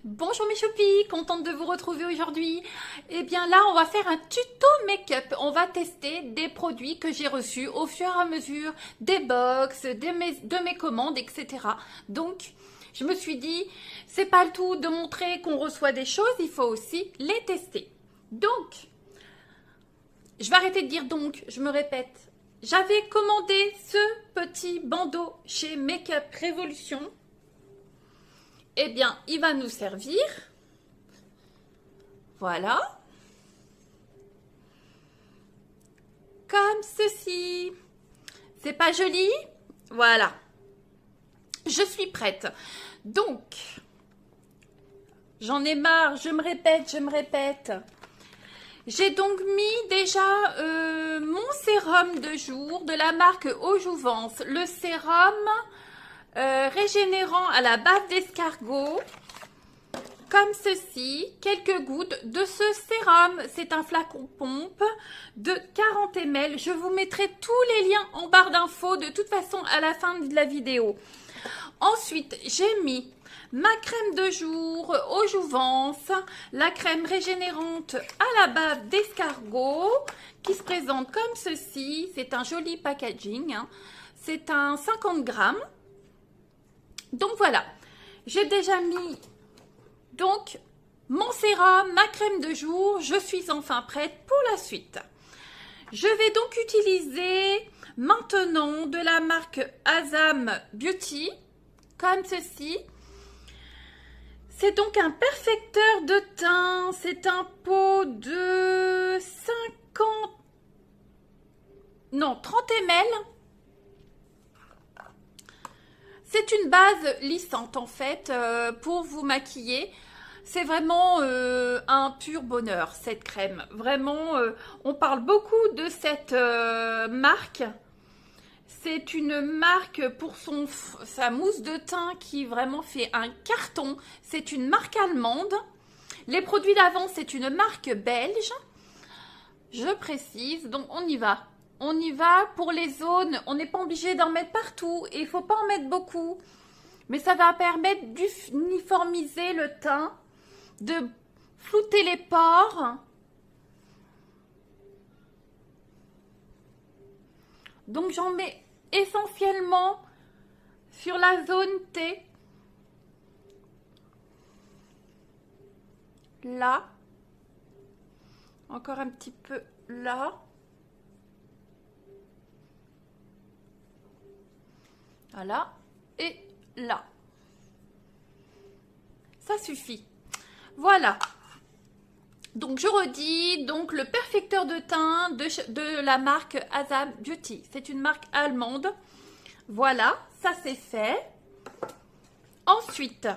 Bonjour mes choupis, contente de vous retrouver aujourd'hui. Eh bien là, on va faire un tuto make-up. On va tester des produits que j'ai reçus au fur et à mesure des box, de mes commandes, etc. Donc, je me suis dit, c'est pas le tout de montrer qu'on reçoit des choses, il faut aussi les tester. Donc, je vais arrêter de dire donc, je me répète. J'avais commandé ce petit bandeau chez Make-up Révolution. Eh bien, il va nous servir. Voilà. Comme ceci. C'est pas joli? Voilà. Je suis prête. Donc, j'en ai marre, je me répète. J'ai donc mis déjà mon sérum de jour de la marque Eau Jouvence. Le sérum régénérant à la base d'escargot. Comme ceci, quelques gouttes de ce sérum. C'est un flacon pompe de 40 ml. Je vous mettrai tous les liens en barre d'infos de toute façon à la fin de la vidéo. Ensuite, j'ai mis ma crème de jour Eau Jouvence, la crème régénérante à la base d'escargot qui se présente comme ceci. C'est un joli packaging. C'est un 50 grammes. Donc voilà, j'ai déjà mis donc mon sérum, ma crème de jour. Je suis enfin prête pour la suite. Je vais donc utiliser maintenant de la marque Asam Beauty, comme ceci. C'est donc un perfecteur de teint. C'est un pot de 30 ml. C'est une base lissante en fait pour vous maquiller. C'est vraiment un pur bonheur cette crème. Vraiment, on parle beaucoup de cette marque. C'est une marque pour sa mousse de teint qui vraiment fait un carton. C'est une marque allemande. Les produits d'avant, c'est une marque belge. Je précise, donc on y va. On y va pour les zones. On n'est pas obligé d'en mettre partout. Et il ne faut pas en mettre beaucoup. Mais ça va permettre d'uniformiser le teint, de flouter les pores. Donc j'en mets essentiellement sur la zone T. Là. Encore un petit peu là. Voilà. Et là. Ça suffit. Voilà. Donc je redis, donc le perfecteur de teint de la marque Asam Beauty. C'est une marque allemande. Voilà, ça c'est fait. Ensuite,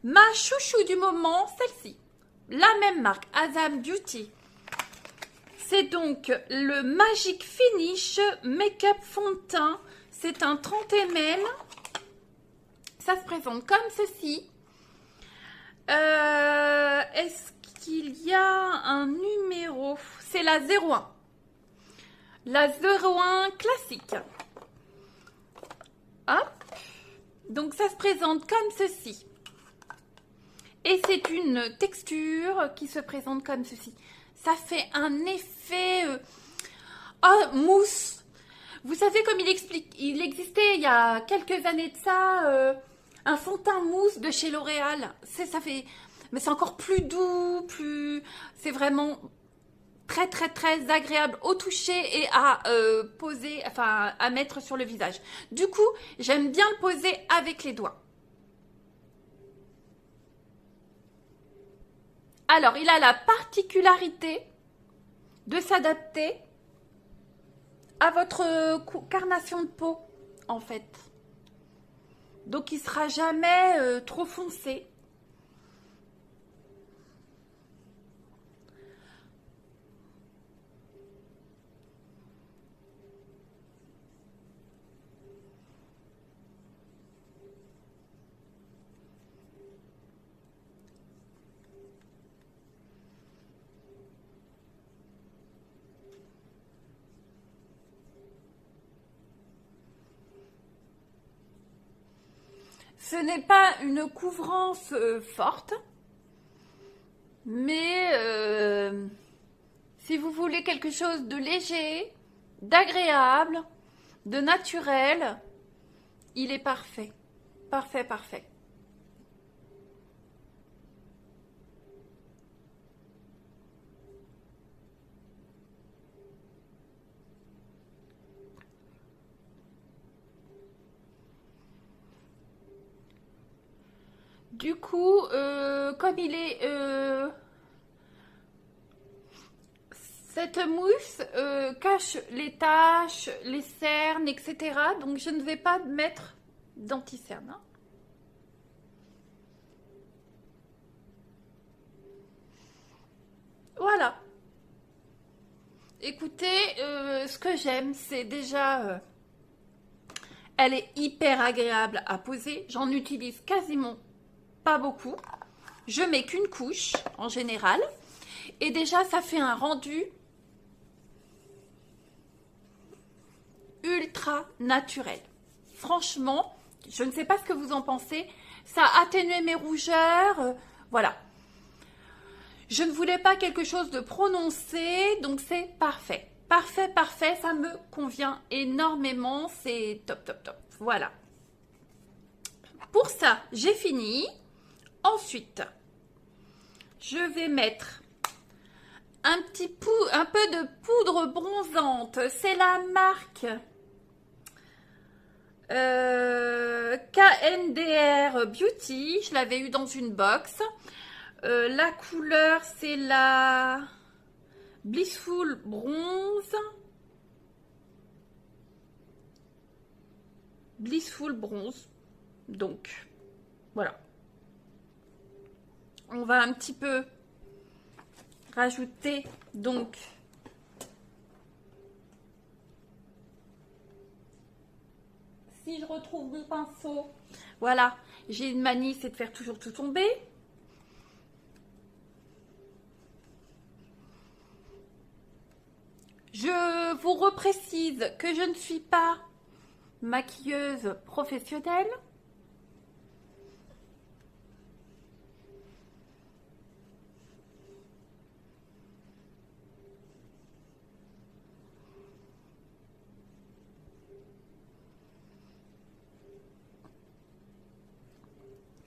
ma chouchou du moment, celle-ci. La même marque, Asam Beauty. C'est donc le Magic Finish Make-up fond de teint. C'est un 30 ml. Ça se présente comme ceci. Est-ce qu'il y a un numéro? C'est la 01. La 01 classique. Hop. Donc ça se présente comme ceci. Et c'est une texture qui se présente comme ceci. Ça fait un effet mousse. Vous savez comme il existait il y a quelques années de ça un fond de teint mousse de chez L'Oréal. Mais c'est encore plus doux, c'est vraiment très très très agréable au toucher et à poser, enfin à mettre sur le visage. Du coup, j'aime bien le poser avec les doigts. Alors, il a la particularité de s'adapter à votre carnation de peau, en fait. Donc, il ne sera jamais trop foncé. ce n'est pas une couvrance forte, mais si vous voulez quelque chose de léger, d'agréable, de naturel, il est parfait. Parfait, parfait. Du coup, comme il est... cette mousse cache les taches, les cernes, etc. Donc, je ne vais pas mettre d'anti-cerne. Hein. Voilà. Écoutez, ce que j'aime, c'est déjà... elle est hyper agréable à poser. J'en utilise quasiment pas beaucoup. Je mets qu'une couche en général. Et déjà, ça fait un rendu ultra naturel. Franchement, je ne sais pas ce que vous en pensez. Ça a atténué mes rougeurs. Voilà. Je ne voulais pas quelque chose de prononcé, donc c'est parfait. Parfait, parfait, ça me convient énormément. C'est top, top, top. Voilà. Pour ça, j'ai fini. Ensuite, je vais mettre un peu de poudre bronzante. C'est la marque KNDR Beauty. Je l'avais eu dans une box. La couleur, c'est la Blissful Bronze. Blissful Bronze. Donc, voilà. On va un petit peu rajouter donc si je retrouve mon pinceau, voilà, j'ai une manie, c'est de faire toujours tout tomber. Je vous reprécise que je ne suis pas maquilleuse professionnelle.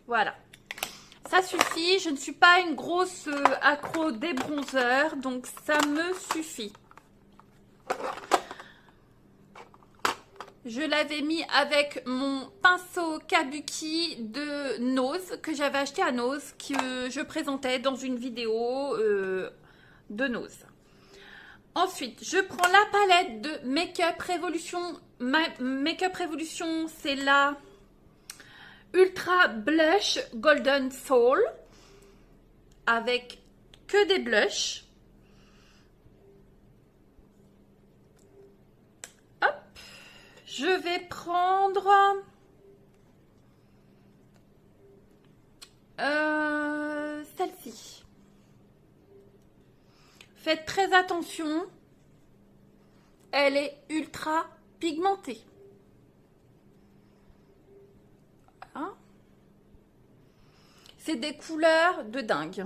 Voilà, ça suffit. Je ne suis pas une grosse accro des bronzers, donc ça me suffit. Je l'avais mis avec mon pinceau Kabuki de Nose, que j'avais acheté à Nose, que je présentais dans une vidéo de Nose. Ensuite, je prends la palette de Make-up Revolution. Make-up Revolution, c'est la Ultra Blush Golden Soul, avec que des blushs. Je vais prendre celle-ci. Faites très attention, elle est ultra pigmentée. Voilà. C'est des couleurs de dingue.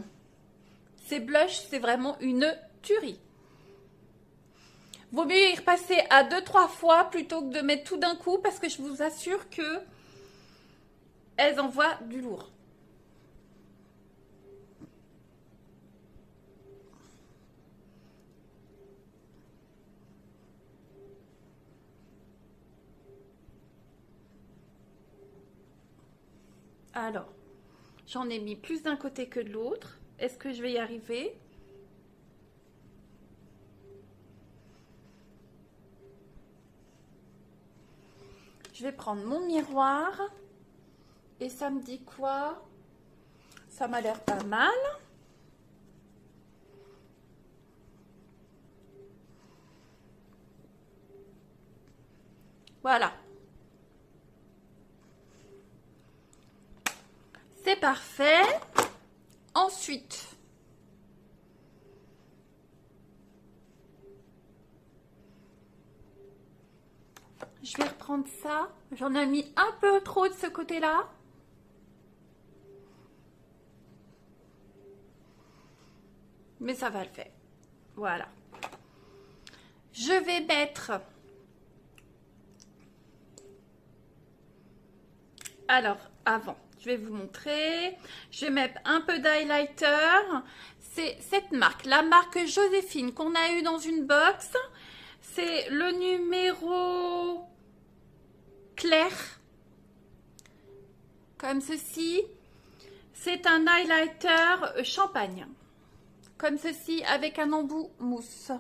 Ces blushs, c'est vraiment une tuerie. Vaut mieux y repasser à 2-3 fois plutôt que de mettre tout d'un coup, parce que je vous assure que elles envoient du lourd. Alors, j'en ai mis plus d'un côté que de l'autre. Est-ce que je vais y arriver ? Je vais prendre mon miroir. Et ça me dit quoi? Ça m'a l'air pas mal. Voilà. C'est parfait. Ensuite, je vais reprendre ça. J'en ai mis un peu trop de ce côté-là. mais ça va le faire. Voilà. Je vais mettre... Alors, avant, je vais vous montrer. Je vais mettre un peu d'highlighter. C'est cette marque, la marque Joséphine qu'on a eu dans une box. C'est le numéro clair. Comme ceci. C'est un highlighter champagne. Comme ceci, avec un embout mousse.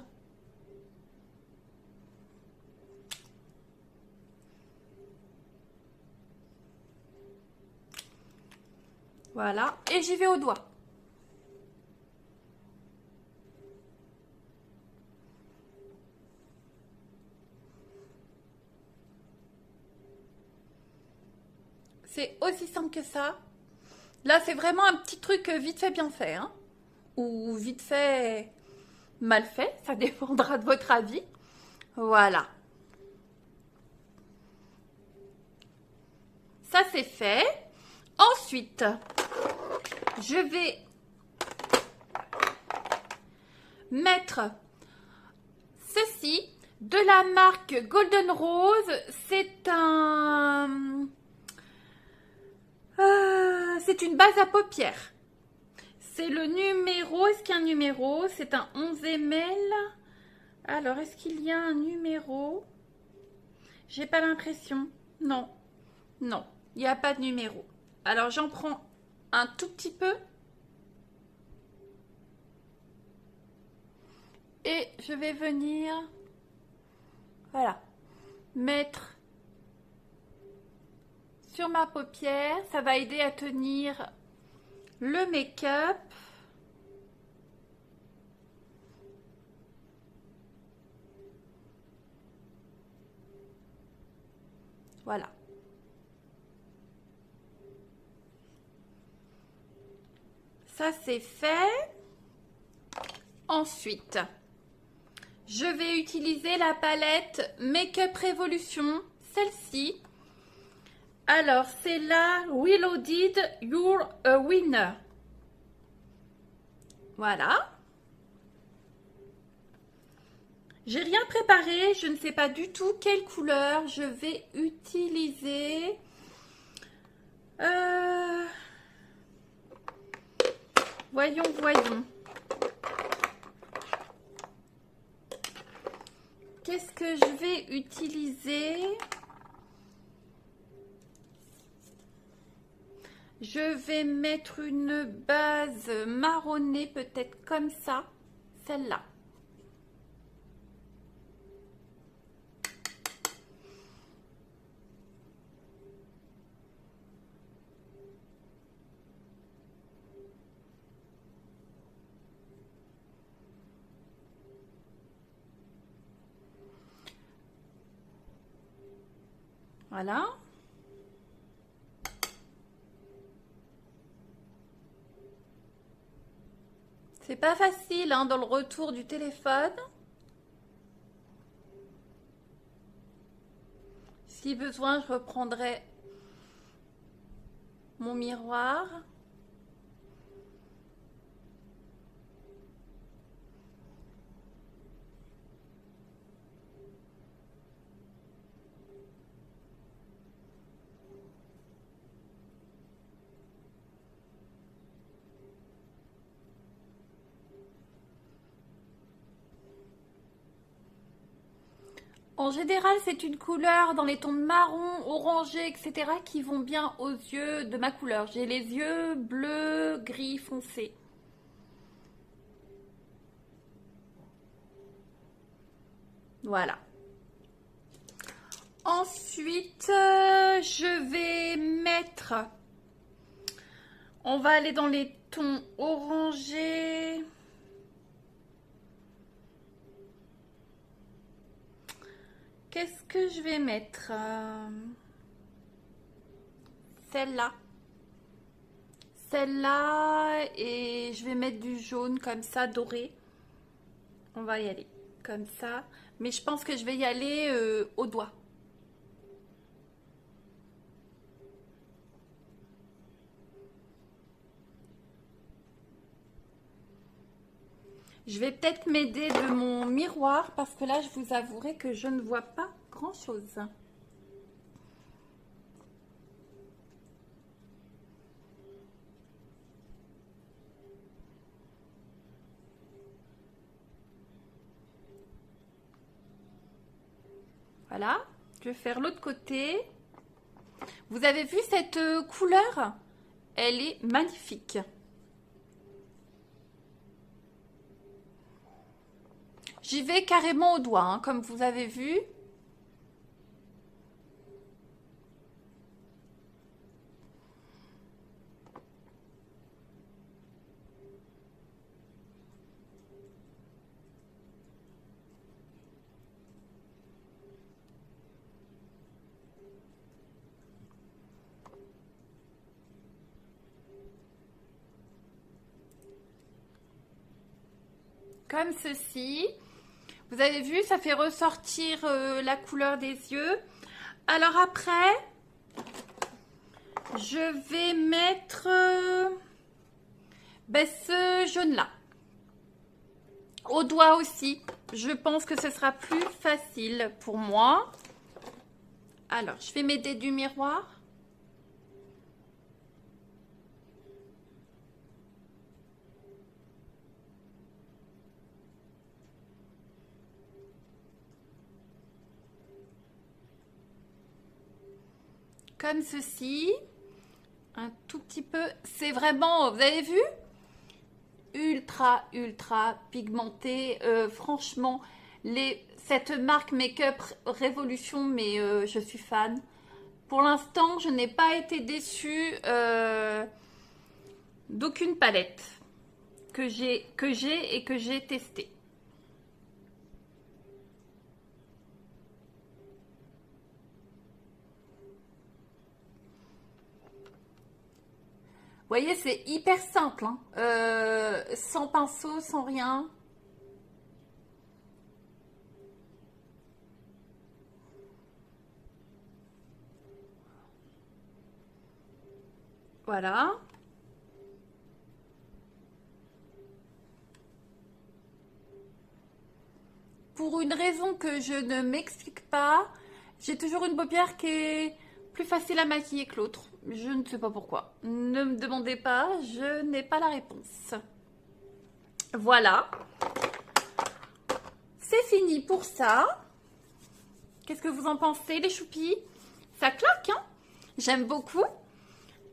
Voilà, et j'y vais au doigt. C'est aussi simple que ça. Là, c'est vraiment un petit truc vite fait, bien fait. Hein, ou vite fait, mal fait. Ça dépendra de votre avis. Voilà. Ça, c'est fait. Ensuite, je vais mettre ceci de la marque Golden Rose. C'est une base à paupières. C'est le numéro, est-ce qu'il y a un numéro? C'est un 11 ml. Alors, est-ce qu'il y a un numéro? J'ai pas l'impression. Non, non, il n'y a pas de numéro. Alors, j'en prends un tout petit peu. Et je vais venir, voilà, mettre sur ma paupière. Ça va aider à tenir le make-up. Voilà. Ça, c'est fait. Ensuite, je vais utiliser la palette Make-up Revolution, celle-ci. Alors, c'est la Willow Did You're a Winner. Voilà. J'ai rien préparé, je ne sais pas du tout quelle couleur je vais utiliser. Voyons, voyons. Qu'est-ce que je vais utiliser? Je vais mettre une base marronnée, peut-être comme ça, celle-là. Voilà. C'est pas facile hein, dans le retour du téléphone. Si besoin, je reprendrai mon miroir. En général, c'est une couleur dans les tons marron, orangé, etc. qui vont bien aux yeux de ma couleur. J'ai les yeux bleu, gris foncé. Voilà. Ensuite, je vais mettre... On va aller dans les tons orangés. Qu'est-ce que je vais mettre? Celle-là. Celle-là. Et je vais mettre du jaune comme ça, doré. On va y aller comme ça. Mais je pense que je vais y aller au doigt. Je vais peut-être m'aider de mon miroir parce que là, je vous avouerai que je ne vois pas grand-chose. Voilà, je vais faire l'autre côté. Vous avez vu cette couleur? Elle est magnifique. J'y vais carrément au doigt, hein, comme vous avez vu. Comme ceci. Vous avez vu, ça fait ressortir la couleur des yeux. Alors après, je vais mettre ce jaune-là. Au doigt aussi. Je pense que ce sera plus facile pour moi. Alors, je vais m'aider du miroir. Comme ceci. Un tout petit peu. C'est vraiment, vous avez vu? Ultra pigmenté. Franchement, cette marque Make-up Révolution, mais je suis fan. Pour l'instant, je n'ai pas été déçue d'aucune palette que j'ai et que j'ai testée. Vous voyez, c'est hyper simple, hein. Sans pinceau, sans rien. Voilà. Pour une raison que je ne m'explique pas, j'ai toujours une paupière qui est plus facile à maquiller que l'autre. Je ne sais pas pourquoi. Ne me demandez pas, je n'ai pas la réponse. Voilà. C'est fini pour ça. Qu'est-ce que vous en pensez, les choupis? Ça claque, hein? J'aime beaucoup.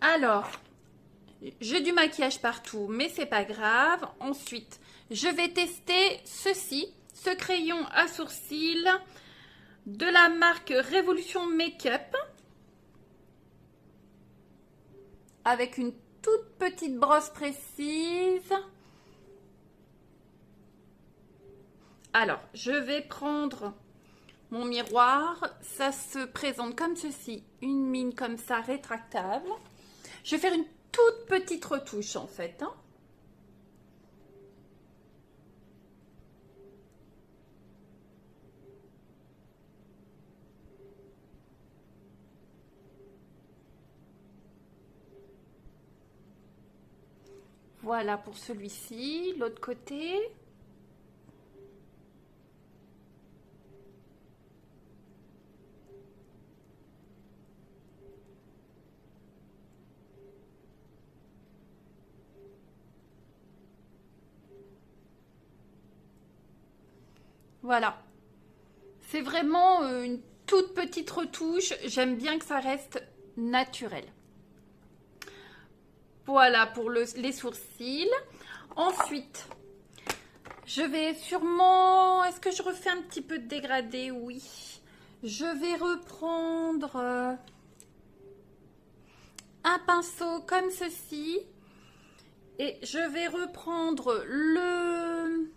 Alors, j'ai du maquillage partout, mais c'est pas grave. Ensuite, je vais tester ceci, ce crayon à sourcils de la marque Révolution Make-up. Avec une toute petite brosse précise. Alors, je vais prendre mon miroir. Ça se présente comme ceci. Une mine comme ça, rétractable. Je vais faire une toute petite retouche en fait. Hein. Voilà pour celui-ci. L'autre côté. Voilà. C'est vraiment une toute petite retouche. J'aime bien que ça reste naturel. Voilà pour les sourcils. Ensuite, je vais sûrement... Est-ce que je refais un petit peu de dégradé? Oui. Je vais reprendre un pinceau comme ceci. Et je vais reprendre le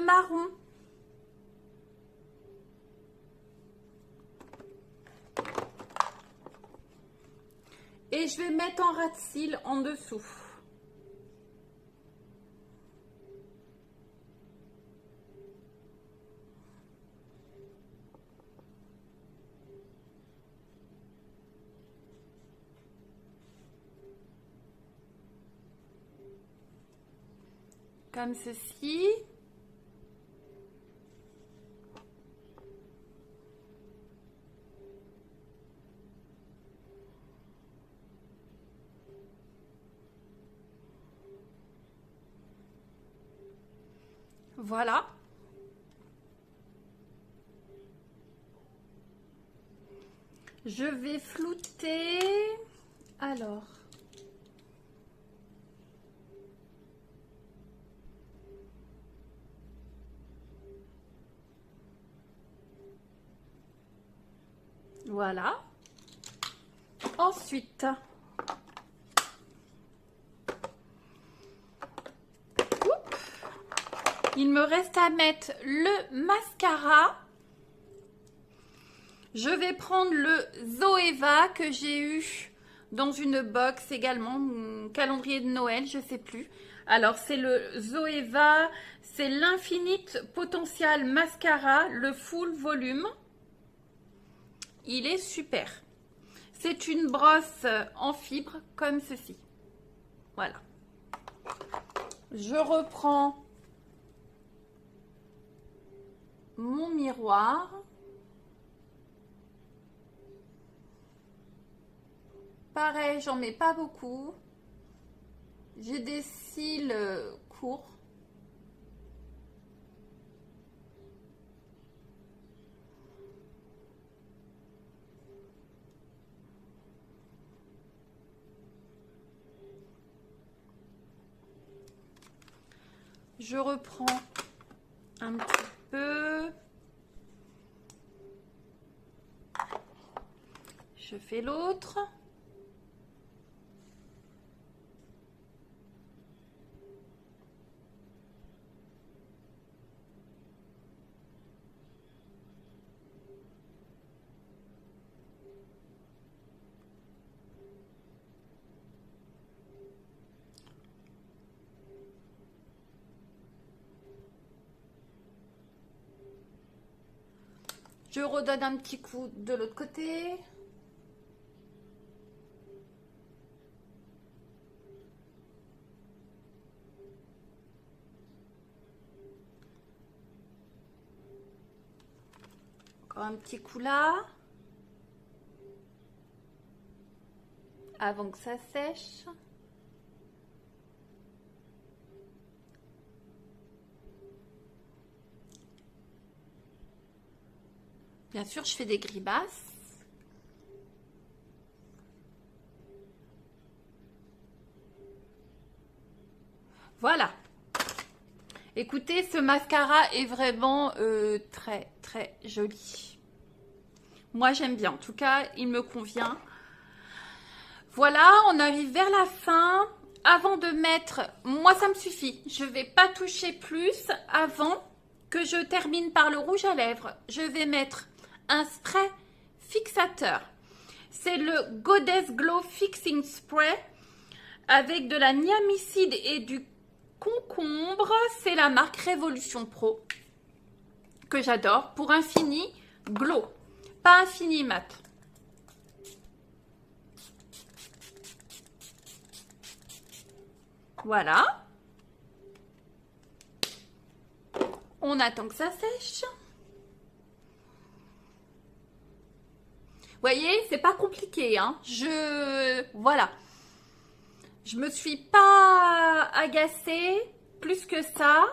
marron. Et je vais mettre en ras de cils en dessous. comme ceci. Voilà. Je vais flouter. Alors. Voilà. Ensuite, il me reste à mettre le mascara. Je vais prendre le Zoeva que j'ai eu dans une box également, mon calendrier de Noël, je ne sais plus. Alors, c'est le Zoeva, c'est l'Infinite Potential Mascara, le full volume. Il est super. C'est une brosse en fibre comme ceci. Voilà. Je reprends mon miroir. Pareil, j'en mets pas beaucoup. J'ai des cils courts. Je reprends un petit peu. Je fais l'autre. Je redonne un petit coup de l'autre côté. Encore un petit coup là. Avant que ça sèche. Bien sûr, je fais des grimaces. Voilà. Écoutez, ce mascara est vraiment très, très joli. Moi, j'aime bien. En tout cas, il me convient. Voilà, on arrive vers la fin. Avant de mettre... Moi, ça me suffit. Je ne vais pas toucher plus avant que je termine par le rouge à lèvres. Je vais mettre un spray fixateur. C'est le Goddess Glow Fixing Spray avec de la niamicide et du concombre. C'est la marque Révolution Pro que j'adore pour Infini Glow, pas Infini Mat. Voilà. On attend que ça sèche. Vous voyez, c'est pas compliqué, hein. Voilà. Je me suis pas agacée plus que ça.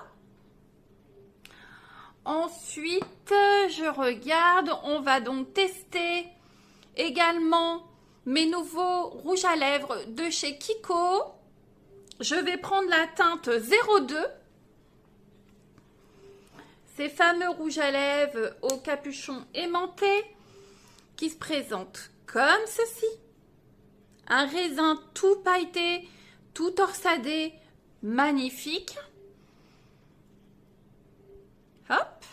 Ensuite, je regarde. On va donc tester également mes nouveaux rouges à lèvres de chez Kiko. Je vais prendre la teinte 02. Ces fameux rouges à lèvres au capuchon aimanté qui se présentent comme ceci. Un raisin tout pailleté, tout torsadé, magnifique. Hop.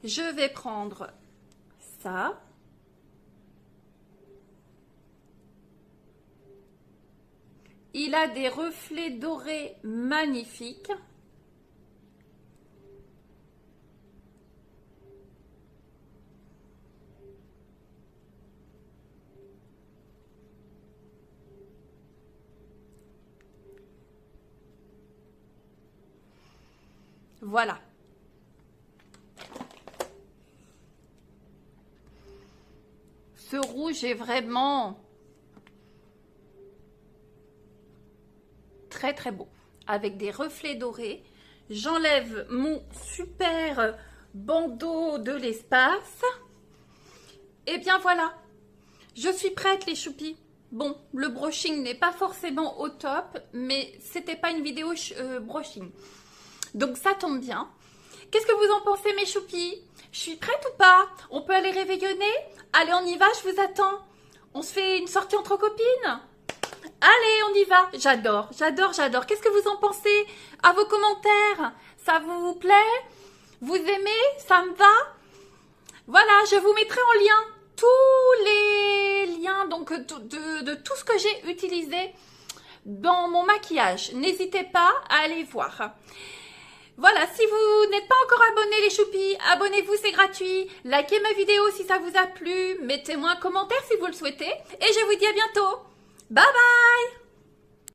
Je vais prendre ça. Il a des reflets dorés magnifiques. Voilà. Ce rouge est vraiment très très beau. Avec des reflets dorés. J'enlève mon super bandeau de l'espace. Et bien voilà. Je suis prête les choupis. Bon, le brushing n'est pas forcément au top, mais c'était pas une vidéo brushing. Donc ça tombe bien. Qu'est-ce que vous en pensez mes choupis? Je suis prête ou pas? On peut aller réveillonner? Allez, on y va, je vous attends. On se fait une sortie entre copines? Allez, on y va. J'adore, j'adore, j'adore. Qu'est-ce que vous en pensez? À vos commentaires. Ça vous plaît? Vous aimez? Ça me va? Voilà, je vous mettrai en lien tous les liens donc de tout ce que j'ai utilisé dans mon maquillage. N'hésitez pas à aller voir. Voilà, si vous n'êtes pas encore abonné les choupis, abonnez-vous, c'est gratuit. Likez ma vidéo si ça vous a plu. Mettez-moi un commentaire si vous le souhaitez. Et je vous dis à bientôt. Bye bye!